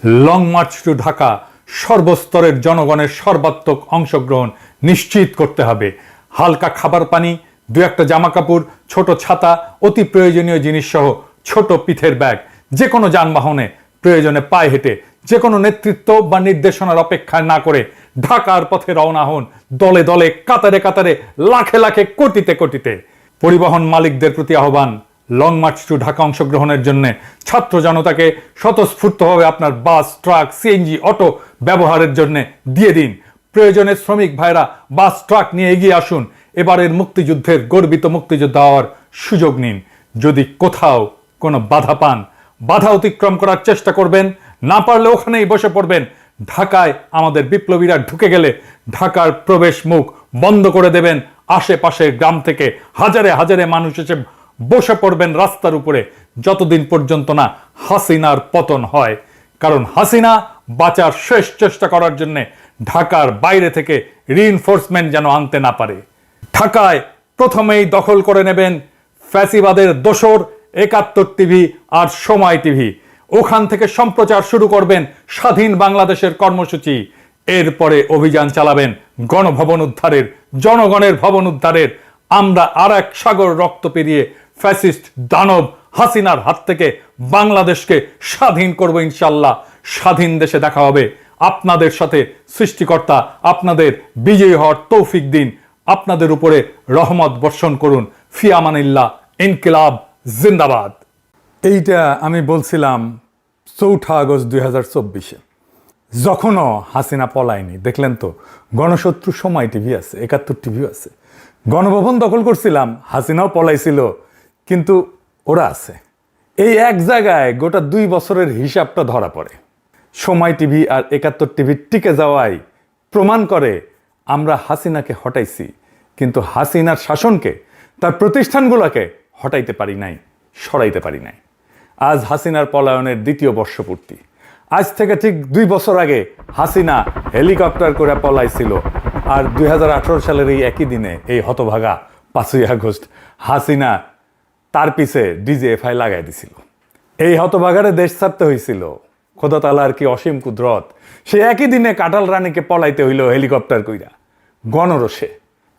Long March two Dhaka সর্বস্তরের জনগণের সর্বাত্মক অংশগ্রহণ নিশ্চিত করতে হবে। হালকা খাবার পানি, দু একটা জামা কাপড়, ছোট ছাতা, অতি প্রয়োজনীয় জিনিস সহ ছোট পিঠের ব্যাগ, যে কোনো যানবাহনে প্রয়োজনে পায়ে হেঁটে, যে কোনো নেতৃত্ব বা নির্দেশনার অপেক্ষা না করে ঢাকার পথে রওনা হন, দলে দলে, কাতারে কাতারে, লাখে লাখে, কোটিতে কোটিতে। পরিবহন মালিকদের প্রতি আহ্বান, লং মার্চ টু ঢাকা অংশগ্রহণের জন্য ছাত্র জনতাকে স্বতঃস্ফূর্তভাবে আপনার বাস, ট্রাক, সিএনজি, অটো ব্যবহারের জন্য দিয়ে দিন। প্রয়োজনে শ্রমিক ভাইরা বাস, ট্রাক নিয়ে এগিয়ে আসুন। এবারের মুক্তিযুদ্ধের গর্বিত মুক্তিযোদ্ধা হওয়ার সুযোগ নিন। যদি কোথাও কোনো বাধা পান, বাধা অতিক্রম করার চেষ্টা করবেন, না পারলে ওখানেই বসে পড়বেন। ঢাকায় আমাদের বিপ্লবীরা ঢুকে গেলে ঢাকার প্রবেশ মুখ বন্ধ করে দেবেন। আশেপাশের গ্রাম থেকে হাজারে হাজারে মানুষ এসে বসে পড়বেন রাস্তার উপরে, যতদিন পর্যন্ত না হাসিনার পতন হয়। কারণ হাসিনা বাঁচার শেষ চেষ্টা করার জন্য ঢাকার বাইরে থেকে রিইনফোর্সমেন্ট যেন আনতে না পারে। ঢাকায় প্রথমেই দখল করে নেবেন ফ্যাসিবাদের দোসর ৭১ টিভি আর সময় টিভি। ওখান থেকে সম্প্রচার শুরু করবেন স্বাধীন বাংলাদেশের কর্মসূচি। এরপরে অভিযান চালাবেন গণভবন উদ্ধারের, জনগণের ভবন উদ্ধারের। আমরা আর এক সাগর রক্ত পেরিয়ে ফ্যাসিস্ট দানব হাসিনার হাত থেকে বাংলাদেশকে স্বাধীন করব ইনশাল্লাহ। স্বাধীন দেশে দেখা হবে আপনাদের সাথে। সৃষ্টিকর্তা আপনাদের বিজয়ী হওয়ার তৌফিক দিন, আপনাদের উপরে রহমত বর্ষণ করুন। ফি আমানিল্লাহ। ইনকিলাব জিন্দাবাদ। এইটা আমি বলছিলাম ৪ আগস্ট ২০২৪-এ, যখনও হাসিনা পলায়নি। দেখলেন তো, গণশত্রু সময় টিভি আছে, ৭১ টিভিও আছে। গণভবন দখল করছিলাম, হাসিনাও পলাইছিল, কিন্তু ওরা আছে। এই এক জায়গায় গোটা ২ বছরের হিসাবটা ধরা পড়ে। সময় টিভি আর ৭১ টিভি টিকে যাওয়াই প্রমাণ করে আমরা হাসিনাকে হটাইছি, কিন্তু হাসিনার শাসনকে, তার প্রতিষ্ঠানগুলোকে হটাইতে পারি নাই, সরাইতে পারি নাই। আজ হাসিনার পলায়নের ২য় বর্ষপূর্তি। আজ থেকে ঠিক ২ বছর আগে হাসিনা হেলিকপ্টার করে পলাইছিল। আর ২০১৮ সালের এই একই দিনে, এই হতভাগা ৫ই আগস্ট, হাসিনা তার পিছে ডিজিএফআই লাগাই দিছিল। এই হতভাগারে দেশ ছাড়তে হয়েছিল। খোদা তাআলার কি অসীম কুদরত, সে একই দিনে কাঁঠাল রানীকে পলাইতে হইল হেলিকপ্টার কইরা গণরোষে।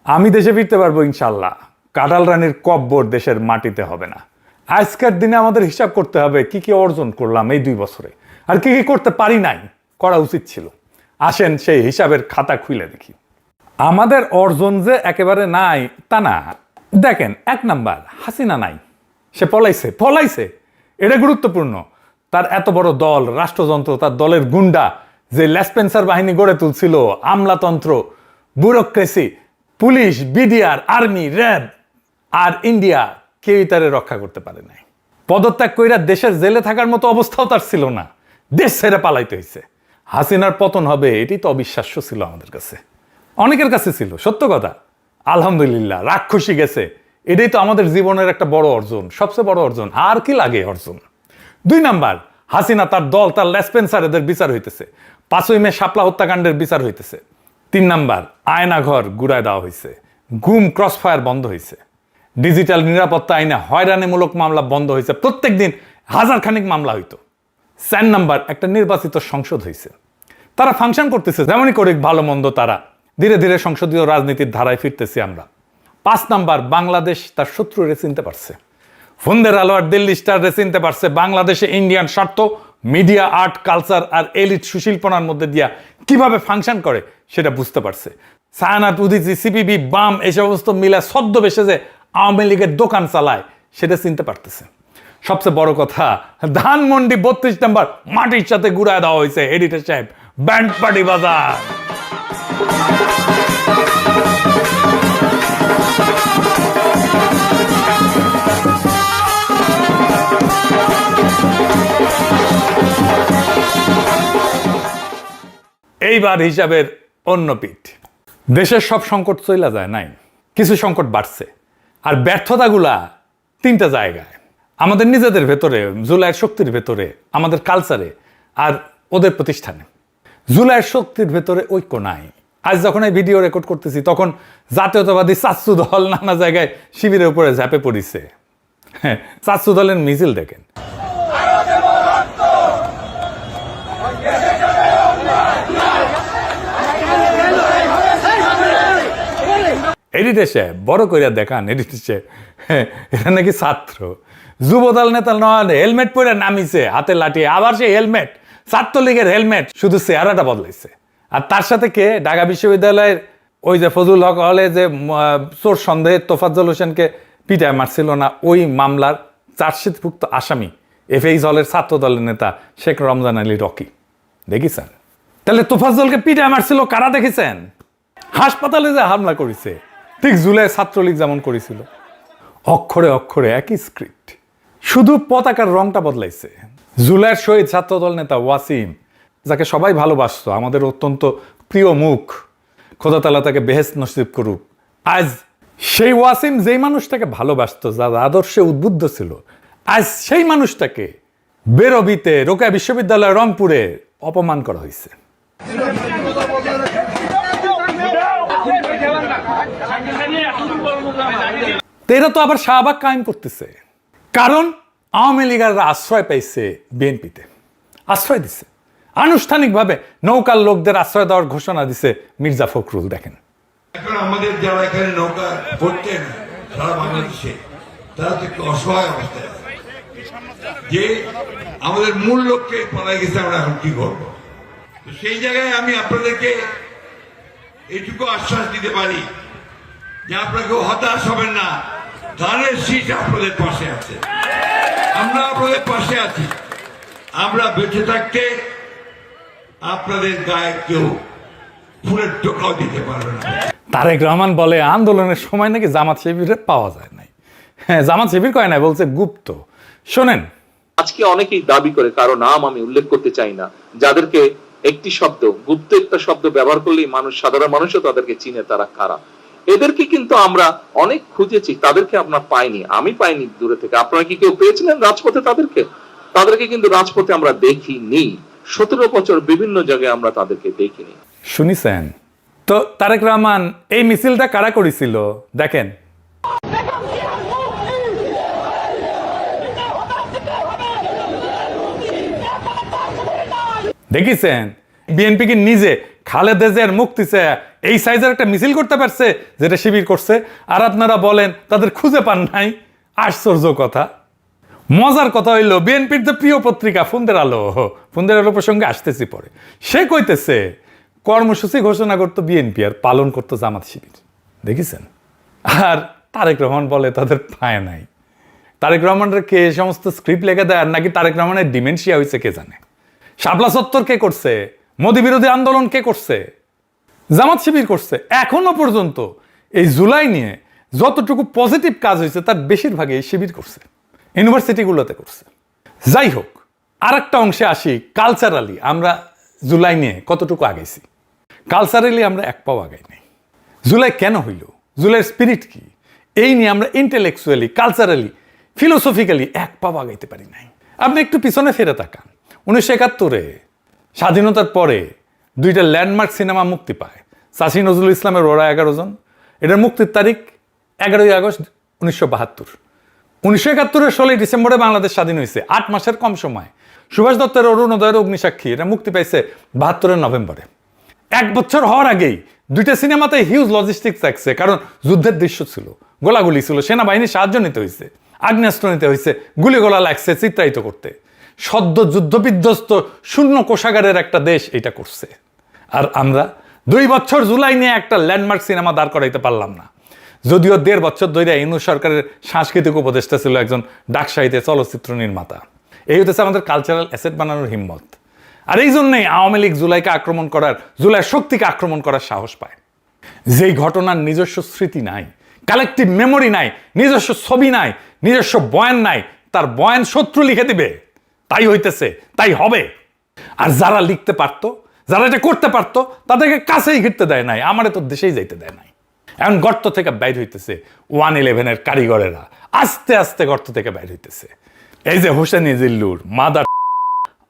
আমি দেশে ফিরতে পারবো ইনশাল্লাহ। কাঁঠাল রানীর কব্বর দেশের মাটিতে হবে না। আজকের দিনে আমাদের হিসাব করতে হবে কি কি অর্জন করলাম এই ২ বছরে, আর কি কি করতে পারি নাই, করা উচিত ছিল। আসেন সেই হিসাবের খাতা খুলে দেখি। আমাদের অর্জন যে একেবারে নাই তা না। দেখেন, ১ নাম্বার, হাসিনা নাই, সে পলাইছে। এটা গুরুত্বপূর্ণ। তার এত বড় দল, রাষ্ট্রযন্ত্র, তার দলের গুন্ডা যে লেসপেন্সার বাহিনী গড়ে তুলছিল, আমলাতন্ত্র, bureaucracy, police, BDR, army, RAB আর ইন্ডিয়া, কেউই তারে রক্ষা করতে পারে নাই। পদত্যাগ কইরা দেশের জেলে থাকার মতো অবস্থাও তার ছিল না, দেশ ছেড়ে পালাইতে হয়েছে। হাসিনার পতন হবে এটি তো অবিশ্বাস্য ছিল আমাদের কাছে, অনেকের কাছে ছিল। সত্য কথা, আলহামদুলিল্লাহ, রাক্ষসী গেছে। এটাই তো আমাদের জীবনের একটা বড় অর্জন, সবচেয়ে বড় অর্জন। আর কি লাগে অর্জন? ২ নাম্বার, হাসিনা, তার দল, তার লেসপেন্সার, এদের বিচার হইতেছে। ৫ই মে শাপলা হত্যাকাণ্ডের বিচার হইতেছে। ৩ নাম্বার, আয়নাঘর গুড়ায় দেওয়া হয়েছে, গুম ক্রসফায়ার বন্ধ হয়েছে, ডিজিটাল নিরাপত্তা আইনে হয়রানিমূলক মামলা বন্ধ হয়েছে। প্রত্যেক দিন হাজার খানিক মামলা হইতো। ৪ নাম্বার, একটা নির্বাচিত সংসদ হয়েছে, তারা ফাংশন করতেছে, যেমনই করে ভালো মন্দ তারা ধীরে ধীরে সংসদীয় রাজনীতির ধারায় ফিরতেছি আমরা। ৫ নাম্বার, বাংলাদেশ তার শত্রুরে চিনতে পারছে, ফন্দের আলো আর দিল্লি স্টারে চিনতে পারছে। বাংলাদেশে ইন্ডিয়ান স্বার্থ, মিডিয়া, আর্ট, কালচার আর এলিট সুশীলপনার মধ্যে দিয়া কিভাবে ফাংশন করে সেটা বুঝতে পারছে। ছায়ানাত, উদিচি, সিপিবি, বাম, এই সমস্ত মিলা ছদ্মবেশে যে আওয়ামী লীগের দোকান চালায় সেটা চিনতে পারতেছে। সবচেয়ে বড় কথা, ধানমন্ডি ৩২ নাম্বার মাটির সাথে গুড়ায় দেওয়া হয়েছে। এডিটর সাহেব, ব্যান্ড পার্টি বাজার। এইবার হিসাবের অন্য পিঠ। দেশের সব সংকট চইলা যায় নাই, কিছু সংকট বাড়ছে। আর ব্যর্থতাগুলা ৩টা জায়গায়, আমাদের নিজেদের ভেতরে, জুলাইয়ের শক্তির ভেতরে, আমাদের কালচারে আর ওদের প্রতিষ্ঠানে। জুলাইয়ের শক্তির ভেতরে ঐক্য নাই। আজ যখন এই ভিডিও রেকর্ড করতেছি তখন জাতীয়তাবাদী চাচ্চু দল নানা জায়গায় শিবিরের উপরে ঝাঁপে পড়িছে। হ্যাঁ, চাচ্চু দলের মিছিল দেখেন। এডিটেছে বড় কইরা দেখান এডিটেছে এটা নাকি ছাত্র যুবদল নেতা নয়, হেলমেট পরে নামিছে হাতে লাঠি, আবার সে হেলমেট, ছাত্রলীগের হেলমেট, শুধু চেহারাটা বদলাইছে। আর তার সাথে কে, ঢাকা বিশ্ববিদ্যালয়ের ওই যে ফজলুল হক হলে যে চোর সন্দেহে তোফাজ্জল হোসেনকে পিটায় মারছিল না, ওই মামলার চার্জশিটভুক্ত আসামি এফএইচ হলের ছাত্র দলের নেতা শেখ রমজান আলী রকি, দেখেছেন? তাহলে তোফাজ্জলকে পিটায় মারছিল কারা দেখেছেন? হাসপাতালে যে হামলা করেছে ঠিক জুলাই ছাত্রলীগ যেমন করেছিল, অক্ষরে অক্ষরে একই স্ক্রিপ্ট, শুধু পতাকার রংটা বদলাইছে। জুলাইয়ের শহীদ ছাত্রদল নেতা ওয়াসিম, যাকে সবাই ভালোবাসত, আমাদের অত্যন্ত প্রিয় মুখ, খোদা তাআলা তাকে বেহেশত নসিব করুক। আজ সেই ওয়াসিম যেই মানুষটাকে ভালোবাসত, যার আদর্শে উদ্বুদ্ধ ছিল, আজ সেই মানুষটাকে বেরবিতে, রোকেয়া বিশ্ববিদ্যালয় রংপুরে অপমান করা হয়েছে। এরা তো আবার শাহবাগ কায়েম করতেছে, কারণ আওয়ামী লীগাররা আশ্রয় পাইছে বিএনপিতে, আশ্রয় দিছে আনুষ্ঠানিকভাবে, নৌকার লোকদের আশ্রয় দেওয়ার ঘোষণা দিছে মির্জা ফখরুল। দেখেন এখন আমাদের যারা এখানে নৌকা পড়তেন সারা বাংলাদেশে, তারা তো একটু অসহায় অবস্থায় আছে, যে আমাদের মূল লক্ষ্যে পালাই গেছে, আমরা এখন কি করবো? তো সেই জায়গায় আমি আপনাদেরকে এইটুকু আশ্বাস দিতে পারি যে আপনারা কেউ হতাশ হবেন না, ধানের শীষ আপনাদের পাশে আছে, আমরা আপনাদের পাশে আছি। আমরা বেঁচে থাকতে আপনাদের গায়ে কেউ ফুলের টোকাও দিতে পারবে না। তারেক রহমান বলে আন্দোলনের সময় নাকি জামাত শিবিরে পাওয়া যায় নাই। হ্যাঁ, জামাত শিবির কয় নাই, বলছে গুপ্ত। শোনেন, আজকে অনেকেই দাবি করে, কারো নাম আমি উল্লেখ করতে চাই না, যাদেরকে একটি শব্দ, গুপ্ত একটা শব্দ ব্যবহার করলেই মানুষ, সাধারণ মানুষও তাদেরকে চিনে, তারা কারা। এদেরকে কিন্তু আমরা অনেক খুঁজেছি, তাদেরকে আমরা পাইনি, আমি পাইনি দূরে থেকে। আপনারা কি কেউ পেয়েছিলেন রাজপথে? তাদেরকে কিন্তু রাজপথে আমরা দেখিনি। 17 বছর বিভিন্ন জায়গায় আমরা তাদেরকে দেখিনি। শুনিছেন তো? তারেক রহমান এই মিছিলটা কারা করেছিল দেখেন। দেখিছেন বিএনপি কি নিজে খালেদা জিয়ার মুক্তি চেয়ে এই সাইজের একটা মিছিল করতে পারছে, যেটা শিবির করছে, আর আপনারা বলেন তাদের খুঁজে পান নাই? আশ্চর্য কথা। মজার কথা হইল, বিএনপির যে প্রিয় পত্রিকা ফন্দের আলো প্রসঙ্গে আসতেছি পরে, সে কইতেছে কর্মসূচি ঘোষণা করতো বিএনপি আর পালন করতো জামাত শিবির। দেখেছেন? আর তারেক রহমান বলে তাদের পায় নাই। তারেক রহমানের কে সমস্ত স্ক্রিপ্ট লেগে দেয়, আর নাকি তারেক রহমানের ডিমেনশিয়া হয়েছে কে জানে। শাপলা চত্বর কে করছে? মোদী বিরোধী আন্দোলন কে করছে? জামাত শিবির করছে। এখনো পর্যন্ত এই জুলাই নিয়ে যতটুকু পজিটিভ কাজ হয়েছে তার বেশিরভাগই এই শিবির করছে, ইউনিভার্সিটিগুলোতে করছে। যাই হোক, আর একটা অংশে আসি। কালচারালি আমরা জুলাই নিয়ে কতটুকু আগাইছি? কালচারালি আমরা এক পাও আগাই নাই। জুলাই কেন হইল? জুলাইয়ের স্পিরিট কি? এই নিয়ে আমরা ইন্টেলেকচুয়ালি, কালচারালি, ফিলোসফিক্যালি এক পাও আগাইতে পারি নাই। আপনি একটু পিছনে ফিরে তাকান। 1971-এ স্বাধীনতার পরে 2টা ল্যান্ডমার্ক সিনেমা মুক্তি পায়। চাষী নজরুল ইসলামের ওরা 11 জন। এটার মুক্তির তারিখ 11ই আগস্ট 1972। 1971-এর 16 ডিসেম্বরে বাংলাদেশ স্বাধীন হয়েছে, 8 মাসের কম সময়। সুভাষ দত্তের অরুণোদয়ের অগ্নিসাক্ষী, এটা মুক্তি পাইছে 72-এর নভেম্বরে। 1 বছর হওয়ার আগেই 2টা সিনেমাতে হিউজ লজিস্টিক্স থাকছে, কারণ যুদ্ধের দৃশ্য ছিল, গোলাগুলি ছিল, সেনাবাহিনীর সাহায্য নিতে হয়েছে, আগ্নেয়াস্ত্র নিতে হয়েছে, গুলিগোলা লাগছে চিত্রায়িত করতে। সদ্য যুদ্ধ বিধ্বস্ত শূন্য কোষাগারের একটা দেশ এটা করছে। আর আমরা 2 বছর জুলাই নিয়ে একটা ল্যান্ডমার্ক সিনেমা দাঁড় করাইতে পারলাম না। যদিও 1.5 বছর ধরে ইউনূস সরকারের সাংস্কৃতিক উপদেষ্টা ছিল একজন ডাকসাহিত্যে চলচ্চিত্র নির্মাতা। এই হতেছে আমাদের কালচারাল অ্যাসেট বানানোর হিম্মত। আর এই জন্যই আওয়ামী লীগ জুলাইকে আক্রমণ করার, জুলাইয়ের শক্তিকে আক্রমণ করার সাহস পায়। যেই ঘটনার নিজস্ব স্মৃতি নাই, কালেকটিভ মেমোরি নাই, নিজস্ব ছবি নাই, নিজস্ব বয়ান নাই, তার বয়ান শত্রু লিখে দিবে। তাই হইতেছে, তাই হবে। আর যারা লিখতে পারতো, যারা এটা করতে পারতো, তাদেরকে কাছেই ঘিরতে দেয় নাই, আমারে তো দেশেই যাইতে দেয় নাই। এখন গর্ত থেকে বাইর হইতেছে 111-এর কারিগরেরা, আস্তে আস্তে গর্ত থেকে বাইর হইতেছে। এই যে হোসেনি জিল্লুর মাদার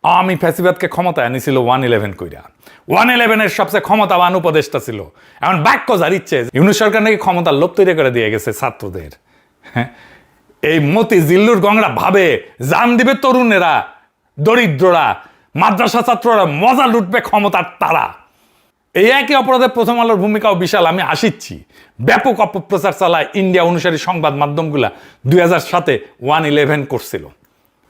আওয়ামী ফ্যাসিবাদকে ক্ষমতায় আনিছিল 111 কইরা। 111-এর সবচেয়ে ক্ষমতাবান উপদেষ্টা ছিল। এখন বাক্য যার ইচ্ছে, ইউনূস সরকার নাকি ক্ষমতার লোভ তৈরি করে দিয়ে গেছে ছাত্রদের। হ্যাঁ, এই মতি জিল্লুর গংরা ভাবে জান দিবে তরুণেরা, দরিদ্ররা, মাদ্রাসা ছাত্ররা মজা লুটবে ক্ষমতার তারা। এই একই অপরাধে প্রথম আলোর ভূমিকাও বিশাল। আমি হাসিচ্ছি, ব্যাপক অপপ্রচার চালায় ইন্ডিয়া অনুসারী সংবাদ মাধ্যমগুলা 2007-এ 1/11 করছিল,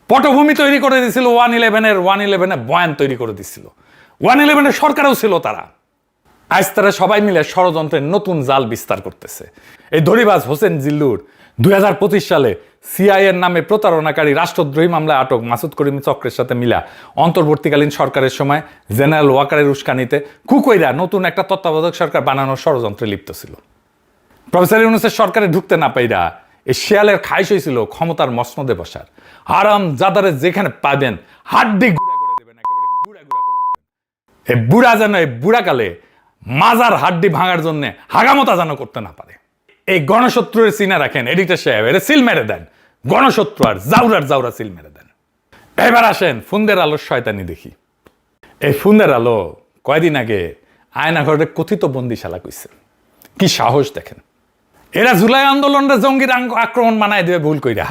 পটভূমি তৈরি করে দিছিল 1/11 বয়ান তৈরি করে দিছিল, 1/11 সরকারও ছিল তারা। আজ তারা সবাই মিলে ষড়যন্ত্রের নতুন জাল বিস্তার করতেছে। এই ধরিবাজ হোসেন জিল্লুর 2025 সালে সিআইএর নামে প্রতারণাকারী রাষ্ট্রদ্রোহী মামলায় আটক মাসুদ করিম চক্রের সাথে মিলা অন্তর্বর্তীকালীন সরকারের সময় জেনারেল ওয়াকারের উস্কানিতে কুকইরা নতুন একটা তত্ত্বাবধায়ক সরকার বানানোর ষড়যন্ত্রে লিপ্ত ছিল। প্রফেসর ইউনূসের সরকারে ঢুকতে না পাইরা এই শিয়ালের খাইশ হয়েছিল ক্ষমতার মসনদে বসার। হারাম জাদারে যেখানে পাবেন হাড্ডি গুড়া করে দেবেন, একেবারে গুড়া গুড়া করে দেবেন। এই বুড়া যেন এই বুড়াকালে মাজার হাড্ডি ভাঙার জন্য হাগামতা যেন করতে না পারে। এই গণশত্রুর চিনে রাখেন এডিটর সাহেব, এর সিল মেরে দেন, গণশত্রু আর জাউরা সিল মেরে দেন। এবার আসেন ফুন্দের আলোর শয়তানি দেখি। এই ফুন্দের আলো কয়দিন আগে আয়নাঘরে কথিত বন্দিশালা কইছে। কি সাহস দেখেন! এরা জুলাই আন্দোলনটা জঙ্গির আক্রমণ মানায় দেবে ভুল কইরা,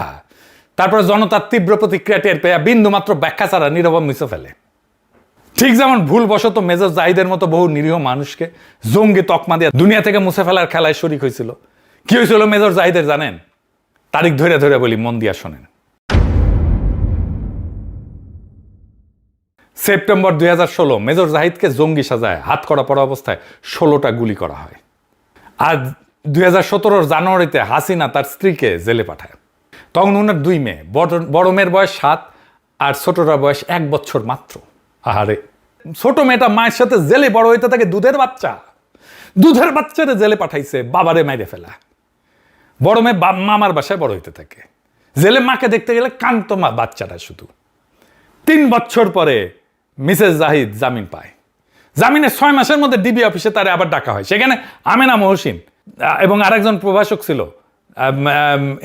তারপর জনতার তীব্র প্রতিক্রিয়া টের পেয়ে বিন্দু মাত্র ব্যাখ্যা ছাড়া নীরব মুছে ফেলে। ঠিক যেমন ভুলবশত মেজর জাহিদের মতো বহু নিরীহ মানুষকে জঙ্গি তকমা দিয়ে দুনিয়া থেকে মুছে ফেলার খেলায় শরিক হয়েছিল। কি হয়েছিল মেজর জাহিদের জানেন? তারিখ ধরে ধরে বলি, মন দিয়া শোনেন। সেপ্টেম্বর 2016 মেজর জাহিদকে জঙ্গি সাজায় হাত করা পড়া অবস্থায় 16টা গুলি করা হয়। আর 2017 জানুয়ারিতে হাসিনা তার স্ত্রীকে জেলে পাঠায়। তখন ওনার 2 মেয়ে, বড় মেয়ের বয়স 7 আর ছোটটার বয়স 1 বছর মাত্র। আহারে, ছোট মেয়েটা মায়ের সাথে জেলে বড় হইতে থাকে, দুধের বাচ্চারে জেলে পাঠাইছে বাবারে মাইরে ফেলা। বড় মেয়ে মামার বাসায় বড় হইতে থাকে, জেলে মাকে দেখতে গেলে কান্ত মা বাচ্চাটা শুধু। 3 বছর পরে মিসেস জাহিদ জামিন পায়। জামিনের 6 মাসের মধ্যে ডিবি অফিসে তারে আবার ডাকা হয়। সেখানে আমেনা মহসিন এবং আরেকজন প্রভাষক ছিল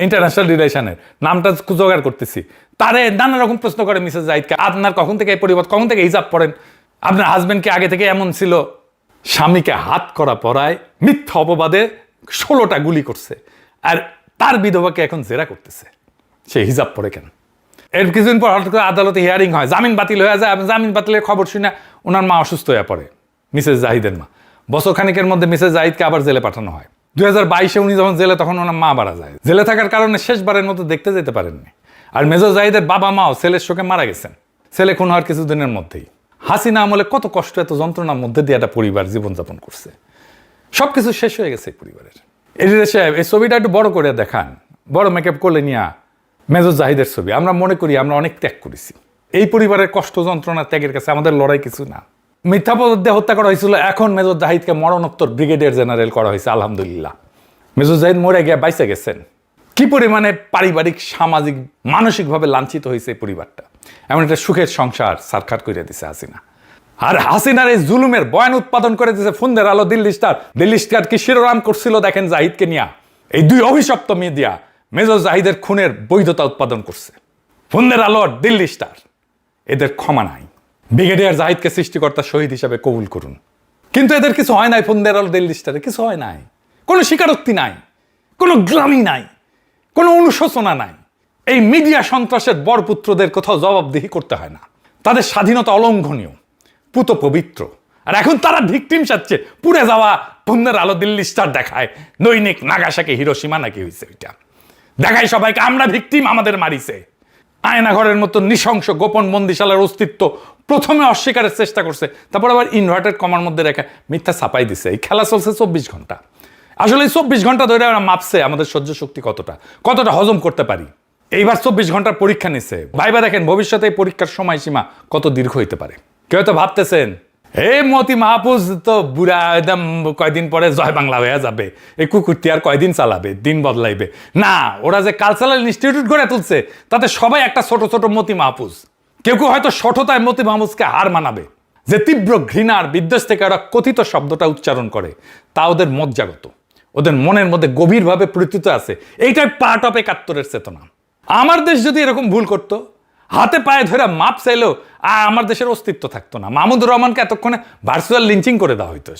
ইন্টারন্যাশনাল রিলেশনের, নামটা জোগাড় করতেছি, তারে নানা রকম প্রশ্ন করে মিসেস জাহিদকে, আপনার কখন থেকে এই পরিবর্তন, কখন থেকে হিজাব পড়েন, আপনার হাজবেন্ড কি আগে থেকে এমন ছিল? স্বামীকে হাত করা পড়ায় মিথ্যা অপবাদে 16টা গুলি করছে, আর তার বিধবাকে এখন জেরা করতেছে সে হিজাব পড়ে কেন। এর কিছুদিন পর হঠাৎ করে আদালতে হিয়ারিং হয়, জামিন বাতিল হয়ে যায়। জামিন বাতিলের খবর শুনে ওনার মা অসুস্থ হয়ে পড়ে, মিসেস জাহিদের মা। বছর খানিকের মধ্যে মিসেস জাহিদকে আবার জেলে পাঠানো হয়। 2022-এ উনি যখন জেলে, তখন ওনার মা মারা যায়। জেলে থাকার কারণে শেষবারের মতো দেখতে যেতে পারেননি। আর মেজর জাহিদের বাবা মাও ছেলের শোকে মারা গেছেন, ছেলে খুন হওয়ার কিছুদিনের মধ্যেই। হাসিনা আমলে কত কষ্ট, এত যন্ত্রণার মধ্যে দিয়ে একটা পরিবার জীবনযাপন করছে। সবকিছু শেষ হয়ে গেছে এই পরিবারের। এডিটর সাহেব, এই ছবিটা একটু বড় করে দেখান, বড় মেকআপ করলে নিয়া মেজর জাহিদের ছবি। আমরা মনে করি আমরা অনেক ত্যাগ করেছি। এই পরিবারের কষ্ট যন্ত্রণা ত্যাগের কাছে আমাদের লড়াই কিছু না। মিথ্যা পদে হত্যা করা হয়েছিল, এখন মেজর জাহিদকে মরণোত্তর ব্রিগেডিয়ার জেনারেল করা হয়েছে। আলহামদুলিল্লাহ, মেজর জাহিদ মরে গিয়ে বাইসে গেছেন। কি পরিমাণে পারিবারিক, সামাজিক, মানসিকভাবে লাঞ্ছিত হয়েছে এই পরিবারটা। এমন একটা সুখের সংসার সারখার করে দিছে হাসিনা। আর হাসিনার এই জুলুমের বয়ান উৎপাদন করে দিয়েছে ফুন্দের আলো, দিল্লি স্টার কি শিরোনাম করছিল দেখেন জাহিদকে নিয়া। এই 2 অভিশপ্ত মিডিয়া মেজর জাহিদের খুনের বৈধতা উৎপাদন করছে। ফুন্দের আলো আর দিল্লি স্টার, এদের ক্ষমা নাই। ব্রিগেডিয়ার জাহিদকে সৃষ্টিকর্তা শহীদ হিসাবে কবুল করুন। কিন্তু এদের কিছু হয় নাই, ফুন্দের আলো, দিল্লি স্টারে কিছু হয় নাই। কোনো স্বীকারোক্তি নাই, কোনো গ্লানি নাই, কোনো অনুশোচনা নাই। এই মিডিয়া সন্ত্রাসের বরপুত্রদের কোথাও জবাবদিহি করতে হয় না। তাদের স্বাধীনতা অলঙ্ঘনীয়, পুত পবিত্র। আর এখন তারা ভিকটিম চাচ্ছে। পুড়ে যাওয়া ফুন্দের আলো, দিল্লি স্টার দেখায় দৈনিক নাগাসাকি, হিরোশিমা নাকি হয়েছে, ওইটা দেখায় সবাইকে আমরা ভিকটিম, আমাদের মারিছে। আয়নাঘরের মতো নৃশংস গোপন বন্দিশালার অস্তিত্ব প্রথমে অস্বীকারের চেষ্টা করছে, তারপর আবার ইনভার্টেড কমার মধ্যে রেখে মিথ্যা ছাপাই দিছে। এই খেলা চলছে 24 ঘন্টা। আসলে এই 24 ঘন্টা ধরে আমরা মাপছে আমাদের সহ্য শক্তি কতটা হজম করতে পারি। এইবার 24 ঘন্টার পরীক্ষা নিচ্ছে। ভাইবা দেখেন ভবিষ্যতে এই পরীক্ষার সময়সীমা কত দীর্ঘ হইতে পারে। কেউ তো ভাবতেছেন এই মতি মাহফুজ তো বুড়া একদম কয়দিন পরে জয় বাংলা হয়ে যাবে, এই কুকুরটি আর কয়দিন চালাবে, দিন বদলাইবে। না, ওরা যে কালচারাল ইনস্টিটিউট গড়ে তুলছে তাতে সবাই একটা ছোট ছোট মতি মাহফুজ। কেউ হয়তো শঠতায় মতি মাহফুজকে হার মানাবে। যে তীব্র ঘৃণার বিদ্বেষ থেকে ওরা কথিত শব্দটা উচ্চারণ করে, তা ওদের মজ্জাগত, ওদের মনের মধ্যে গভীরভাবে প্রতীত আছে। এইটাই পার্ট অফ 71-এর চেতনা। আমার দেশ যদি এরকম ভুল করতো, হাতে পায়ে ধরে মাপ চাইলেও আমার দেশের অস্তিত্ব থাকতো না। মাহমুদুর রহমানকে এতক্ষণে ভার্চুয়াল লিঞ্চিং করে দেওয়া হইতো।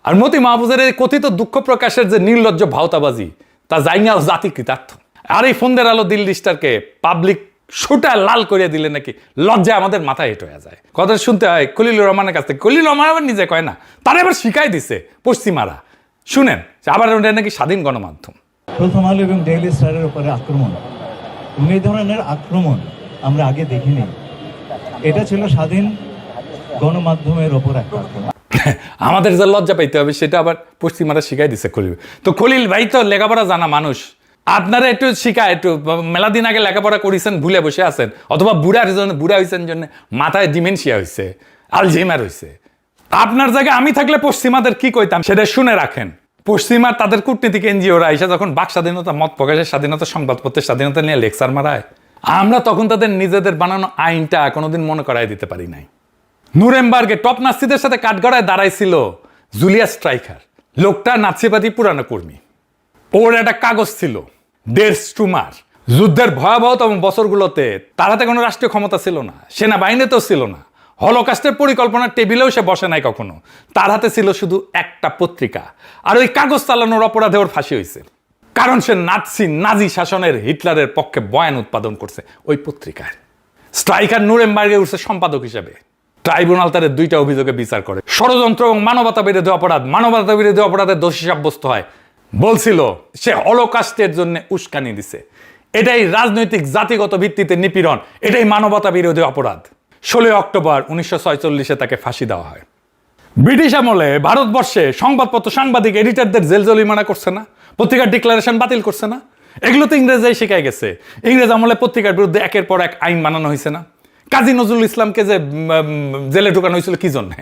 আর মতি মাহফুজের এই কথিত দুঃখ প্রকাশের যে নির্লজ্জ ভাওতাবাজি, তা জাইনাও জাতি কৃতার্থ। আর এই ফুন্দের আলো, দিল্লি স্টারকে পাবলিক সুটা লাল করে দিলে নাকি লজ্জায় আমাদের মাথায় হেঁট হয়ে যায়। কথা শুনতে হয় খলিলুর রহমানের কাছ থেকে। খলিলুর রহমান আবার নিজে কয় না, তারা এবার শিখাই দিছে পশ্চিমারা। শুনেন আবার ওটা নাকি স্বাধীন গণমাধ্যম। প্রথম আলো এবং ডেইলি স্টারের উপরে আক্রমণ, এই ধরনের আক্রমণ আমরা আগে দেখিনি। এটা ছিল স্বাধীন গণমাধ্যমের ওপর একটা আক্রমণ। আমাদের যে লজ্জা পাইতে হবে সেটা আবার পশ্চিমারা শিখাই দিছে খলিল। তো খলিল ভাই তো লেখাপড়া জানা মানুষ, আপনারা একটু শিখায়, একটু মেলা দিন আগে লেখাপড়া করেছেন ভুলে বসে আছেন, অথবা বুড়া হয়েছেন জন্য মাথায় ডিমেনশিয়া হয়েছে, আলঝেইমার হয়েছে। আপনার জায়গায় আমি থাকলে পশ্চিমাদের কি কইতাম সেটা শুনে রাখেন। পশ্চিমার তাদের কূটনীতিক এনজিওরা এসে যখন বাক স্বাধীনতা, মত প্রকাশের স্বাধীনতা, সংবাদপত্রের স্বাধীনতা নিয়ে লেকচার মারায়, আমরা তখন তাদের নিজেদের বানানো আইনটা কোনোদিন মনে করাই দিতে পারি নাই। নুরেমবার্গে টপ নাৎসিদের সাথে কাঠগড়ায় দাঁড়াইছিল জুলিয়াস স্ট্রাইকার। লোকটা নাৎসিবাদী পুরানো কর্মী। ওর একটা কাগজ ছিল ডের স্টুমার। যুদ্ধের ভয়াবহতম বছরগুলোতে তার হাতে কোনো রাষ্ট্রীয় ক্ষমতা ছিল না, সেনাবাহিনীতেও ছিল না, হলোকাস্টের পরিকল্পনার টেবিলেও সে বসে নাই কখনো। তার হাতে ছিল শুধু একটা পত্রিকা, আর ওই কাগজ চালানোর অপরাধে ওর ফাঁসি হয়েছে। কারণ সে নাজি শাসনের হিটলারের পক্ষে বয়ান উৎপাদন করছে ওই পত্রিকায়। স্ট্রাইকার নুরেমবার্গে উঠছে সম্পাদক হিসেবে। ট্রাইব্যুনাল তাদের দুইটা অভিযোগে বিচার করে, ষড়যন্ত্র এবং মানবতা বিরোধী অপরাধ। মানবতা বিরোধী অপরাধে দোষী সাব্যস্ত হয়। বলছিল সে হলোকাস্টের জন্য উস্কানি দিছে। এটাই রাজনৈতিক জাতিগত ভিত্তিতে নিপীড়ন, এটাই মানবতা বিরোধী অপরাধ। 16 অক্টোবর 1946-এ তাকে ফাঁসি দেওয়া হয়। ব্রিটিশ আমলে ভারতবর্ষে সংবাদপত্র, সাংবাদিক, এডিটরদের জেল জরিমানা করছে না, পত্রিকার ডিক্লারেশন বাতিল করছে না। এগুলো তো ইংরেজরাই শিখাই গেছে। ইংরেজ আমলে পত্রিকার বিরুদ্ধে একের পর এক আইন বানানো হয়েছে না। কাজী নজরুল ইসলামকে যে জেলে ঢুকানো হয়েছিল কি জন্যে?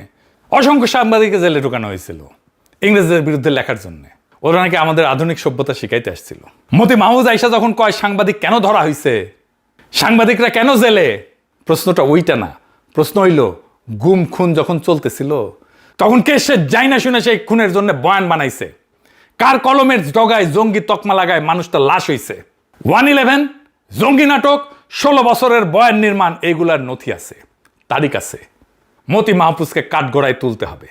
অসংখ্য সাংবাদিককে জেলে ঢুকানো হয়েছিল ইংরেজদের বিরুদ্ধে লেখার জন্য। ওরা নাকি আমাদের আধুনিক সভ্যতা শিখাইতে আসছিল। মতি মাহমুদ আইসা যখন কয় সাংবাদিক কেন ধরা হয়েছে, সাংবাদিকরা কেন জেলে, প্রশ্নটা ওইটা না। প্রশ্ন হইল গুম খুন যখন চলতেছিল তখন কে সে যাই না শুনে সেই খুনের জন্য বয়ান বানাইছে? কার কলমের ডগায় জঙ্গি তকমা লাগায় মানুষটা লাশ হইছে? 1/11 জঙ্গি নাটক, 16 বছরের বয়ান নির্মাণ, এইগুলার নথি আছে, তারিখ আছে। মতি মাহফুজকে কাঠগড়ায় তুলতে হবে।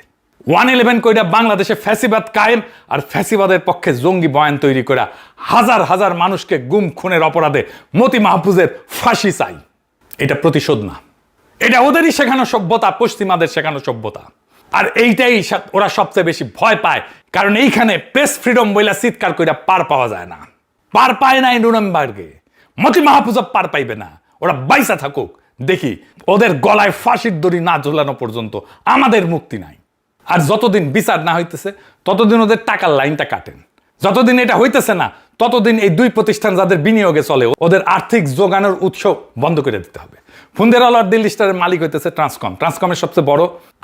1/11 কইরা বাংলাদেশে ফ্যাসিবাদ কায়েম, আর ফ্যাসিবাদের পক্ষে জঙ্গি বয়ান তৈরি করা হাজার হাজার মানুষকে গুম খুনের অপরাধে মতি মাহফুজের ফাঁসি চাই। এটা প্রতিশোধ না, এটা ওদেরই শেখানো সভ্যতা, পশ্চিমাদের শেখানো সভ্যতা। আর এইটাই ওরা সবচেয়ে বেশি ভয় পায়, কারণ এইখানে প্রেস ফ্রিডম বইলা চিৎকার কইরা পার পাওয়া যায় না। পার পায় নাই নুরেমবার্গে, মতি মাহফুজ পার পাইবে না। ওরা বাইসা থাকুক, দেখি ওদের গলায় ফাঁসির দড়ি না ঝোলানো পর্যন্ত আমাদের মুক্তি নাই। আর যতদিন বিচার না হইতেছে ততদিন ওদের টাকার লাইনটা কাটেন। যতদিন এটা হইতেছে না ততদিন এই দুই প্রতিষ্ঠান যাদের বিনিয়োগে চলে ওদের আর্থিক যোগানোর উৎস বন্ধ করে দিতে হবে। ফুন্দের আলো আর দিল্লি স্টারের মালিক হইতেছে ট্রান্সকম। ট্রান্সকমের সবচেয়ে বড়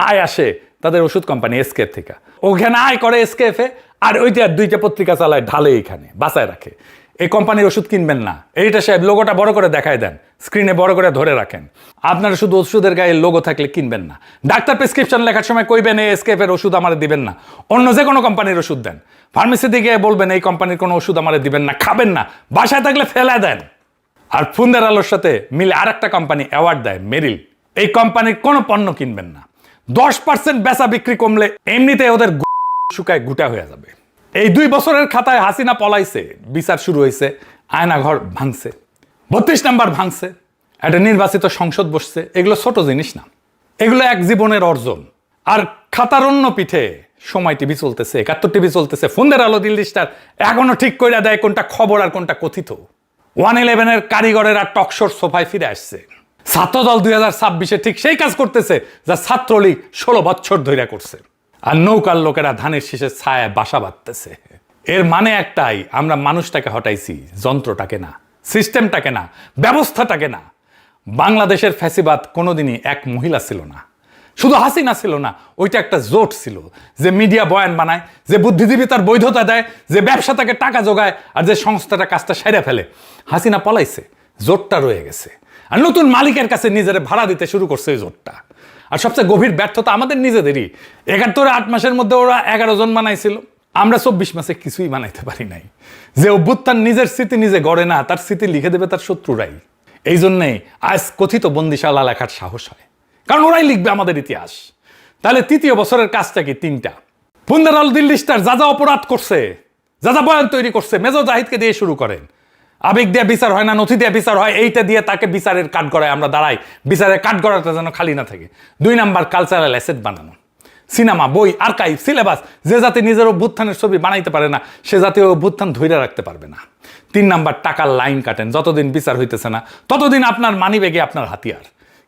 আয় আসে তাদের ওষুধ কোম্পানি এসকেএফ থেকে। ওখানে আয় করে এসকেএফে, আর ওইটা দুইটা পত্রিকা চালায়, ঢালে এইখানে বাঁচায় রাখে। এই কোম্পানির ওষুধ কিনবেন না, এইটা সাহেব লোগোটা বড় করে দেখায় দেন, স্ক্রিনে বড় করে ধরে রাখেন। আপনারা শুধু ওষুধের গায়ে লোগো থাকলে কিনবেন না। ডাক্তার প্রেসক্রিপশন লেখার সময় কইবেন এই এসকেএফের ওষুধ আমাদের দিবেন না, অন্য যে কোনো কোম্পানির ওষুধ দেন। ফার্মেসিতে গিয়ে বলবেন এই কোম্পানির কোনো ওষুধ আমাদের দিবেন না, খাবেন না, বাসায় থাকলে ফেলা দেন। আর ফুন্দের আলোর সাথে মিলে আর একটা কোম্পানি অ্যাওয়ার্ড দেয়, মেরিল। এই কোম্পানির কোনো পণ্য কিনবেন না। 10% বেচা বিক্রি কমলে এমনিতে ওদের শুকায় গুটা হয়ে যাবে। এই 2 বছরের খাতায় হাসিনা পলাইছে, বিচার শুরু হয়েছে, আয়নাঘর ভাঙছে, 32 নাম্বার ভাঙছে, একটা নির্বাচিত সংসদ বসছে। এগুলো ছোট জিনিস না, এগুলো এক জীবনের অর্জন। আর খাতার অন্য পিঠে সময় টিভি চলতেছে, 71 টিভি চলতেছে, ফুন্দের আলো, দিল্লি স্টার এখনো ঠিক করে দেয় কোনটা খবর আর কোনটা কথিত। 1/11 কারিগরের আর টকশোর সোফায় ফিরে আসছে। ছাত্রদল 2026-এ ঠিক সেই কাজ করতেছে যা ছাত্রলীগ 16 বছর ধরে করছে। আর নৌকার লোকেরা ধানের শীষের ছায়ায় বাসা বাঁধতেছে। এর মানে একটাই, আমরা মানুষটাকে হটাইছি, যন্ত্রটাকে না, সিস্টেমটাকে না, ব্যবস্থাটাকে না। বাংলাদেশের ফ্যাসিবাদ কোনোদিনই এক মহিলা ছিল না, শুধু হাসিনা ছিল না, ওইটা একটা জোট ছিল যে মিডিয়া বয়ান বানায়, যে বুদ্ধিজীবী তার বৈধতা দেয়, যে ব্যবসা তাকে টাকা যোগায়, আর যে সংস্থাটা কাজটা সেরে ফেলে। হাসিনা পলাইছে, জোটটা রয়ে গেছে, আর নতুন মালিকের কাছে নিজের ভাড়া দিতে শুরু করছে এই জোটটা। আর সবচেয়ে গভীর ব্যর্থতা আমাদের নিজেদেরই। 8 মাসের মধ্যে ওরা 11 জন বানাইছিল, আমরা 24 মাসে কিছুই বানাইতে পারি নাই। যে অভ্যুত্থান নিজের স্মৃতি নিজে গড়ে না, তার স্মৃতি লিখে দেবে তার শত্রুরাই। এই জন্যেই আজ কথিত বন্দিশালা লেখার সাহস হয়, কারণ ওরাই লিখবে আমাদের ইতিহাস। তাহলে 3য় বছরের কাজটা কি? 3টা। ফুন্দের আলো, দিল্লি স্টার যা যা অপরাধ করছে, যা যা বয়ান তৈরি করছে, মেজর জাহিদকে দিয়ে শুরু করেন, আবেগ দিয়ে বিচার হয় না, নথি দিয়ে বিচার হয়, এইটা দিয়ে তাকে বিচারের কাঠগড়ায় আমরা দাঁড়াই, বিচারের কাঠগড়াটা যেন খালি না থাকে। 2 নাম্বার কালচারাল অ্যাসেট বানানো, সিনেমা, বই, আর্কাইভ, সিলেবাস। যে জাতি নিজের অভ্যুত্থানের ছবি বানাইতে পারে না সে জাতি অভ্যুত্থান ধরে রাখতে পারবে না। 3 নাম্বার টাকার লাইন কাটেন, যতদিন বিচার হইতেছে না ততদিন আপনার মানি ব্যাগে আপনার হাতিয়ার।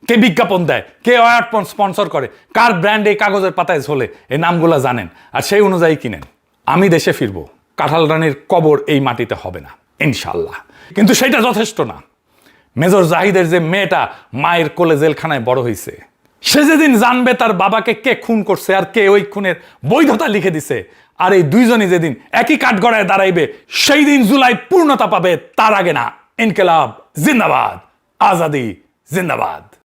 কে বিজ্ঞাপন দেয়, কে অ্যাড স্পন্সর করে, কার ব্র্যান্ড এই কাগজের পাতায় ঝোলে, এই নামগুলো জানেন আর সেই অনুযায়ী কিনেন। আমি দেশে ফিরবো, কাঁঠাল রানীর কবর এই মাটিতে হবে না ইনশাল্লাহ। কিন্তু সেটা যথেষ্ট না। মেজর জাহিদের যে মেয়েটা মায়ের কোলে জেলখানায় বড় হয়েছে, সে যেদিন জানবে তার বাবাকে কে খুন করছে আর কে ওই খুনের বৈধতা লিখে দিছে, আর এই দুইজনই যেদিন একই কাঠগড়ায় দাঁড়াইবে, সেই দিন জুলাই পূর্ণতা পাবে, তার আগে না। ইনকিলাব জিন্দাবাদ, আজাদি জিন্দাবাদ।